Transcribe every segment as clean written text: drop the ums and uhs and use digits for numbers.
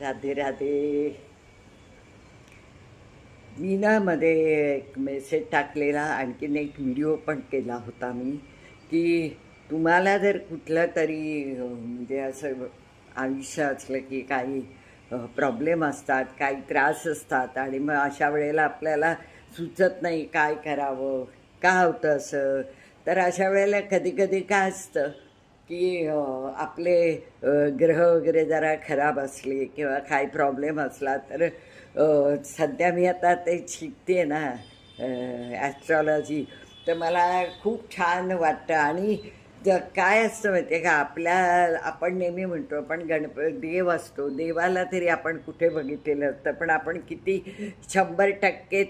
राधे राधे. मी ना मध्ये एक मेसेज टाकलेला, आणखीन एक व्हिडिओ पण केला होता मी, की तुम्हाला जर कुठलं तरी म्हणजे असं आयुष्य असलं की काही प्रॉब्लेम असतात, काही त्रास असतात, आणि मग अशा वेळेला आपल्याला सुचत नाही काय करावं, का होतं असं. तर अशा वेळेला कधी कधी काय असतं की आपले ग्रह वगैरे जरा खराब असले किंवा काही प्रॉब्लेम असला तर सध्या मी आता ते शिकते ना ॲस्ट्रॉलॉजी. तर मला खूप छान वाटतं. आणि काय असतं माहिती आहे का, आपण नेहमी म्हणतो आपण देव असतो, देवाला तरी आपण कुठे बघितलेलं असतं, पण आपण किती 100%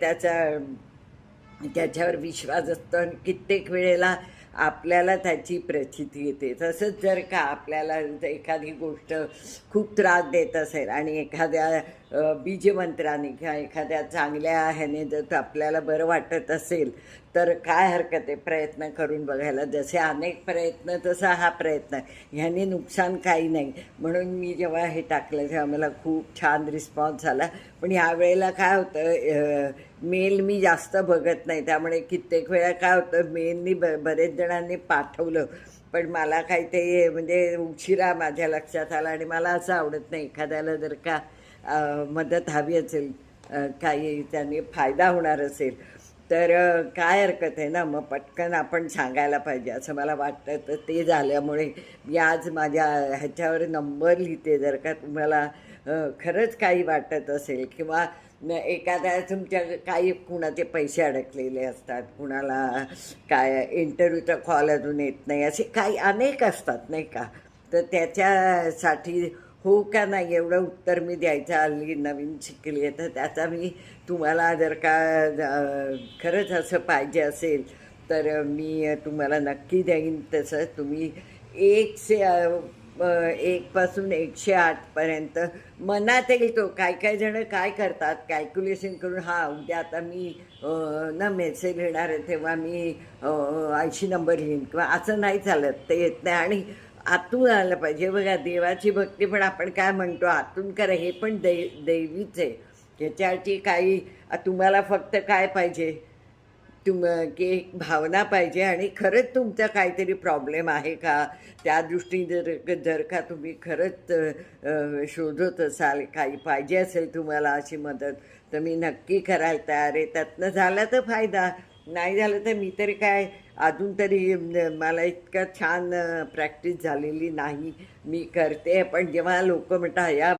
त्याच्यावर विश्वास असतो, आणि कित्येक वेळेला आपल्याला त्याची प्रचिती येते. तसंच जर का आपल्याला एखादी गोष्ट खूप त्रास देत असेल आणि एखाद्या बीजमंत्राने किंवा एखाद्या चांगल्या ह्याने जर आपल्याला बरं वाटत असेल, तर काय हरकत आहे प्रयत्न करून बघायला. जसे अनेक प्रयत्न तसा हा प्रयत्न, ह्याने नुकसान काही नाही. म्हणून मी जेव्हा हे टाकलं तेव्हा मला खूप छान रिस्पॉन्स आला. पण ह्यावेळेला काय होतं, मेल मी जास्त बघत नाही, त्यामुळे कित्येक वेळा काय होतं, मेलनी बरेच जणांनी पाठवलं, पण मला काही ते म्हणजे उशिरा माझ्या लक्षात आलं. आणि मला असं आवडत नाही, एखाद्याला जर का मदत हवी असेल, काही त्याने फायदा होणार असेल, तर काय हरकत आहे ना, मग पटकन आपण सांगायला पाहिजे असं मला वाटतं. तर ते झाल्यामुळे मी आज माझ्या ह्याच्यावर नंबर लिहिते. जर का तुम्हाला खरंच काही वाटत असेल, किंवा एखाद्या तुमच्या काही कुणाचे पैसे अडकलेले असतात, कुणाला काय इंटरव्ह्यूचा कॉल अजून येत नाही, असे काही अनेक असतात नाही का. तर त्याच्यासाठी हो का नाही एवढं उत्तर मी द्यायचं हल्ली नवीन शिकली आहे. तर त्याचा मी तुम्हाला जर का खरंच असं पाहिजे असेल तर मी तुम्हाला नक्की देईन. तसं तुम्ही 1 पासून 108पर्यंत मनात येईल तो. काही काही जणं काय करतात, कॅल्क्युलेशन करून, हां उद्या आता मी ना मेसेज लिहिणार आहे तेव्हा मी 80 नंबर लिहीन, किंवा असं नाही चालत, ते येत नाही. आणि आतून आलं पाहिजे. बघा, देवाची भक्ती पण आपण काय म्हणतो आतून करा, हे पण दैवीच आहे. ह्याच्यासाठी काही तुम्हाला फक्त काय पाहिजे, की एक भावना पाहिजे, आणि खरंच तुमचा काहीतरी प्रॉब्लेम आहे का, त्या दृष्टीने जर का तुम्ही खरंच शोधत असाल, काही पाहिजे असेल तुम्हाला अशी मदत, तर मी नक्की करायला तयार आहे. त्यातनं झाला तर फायदा, नाही झालं तर मी तरी काय, अजून तरी मला इतकं छान प्रॅक्टिस झालेली नाही. मी करते, पण जेव्हा लोक म्हणतात या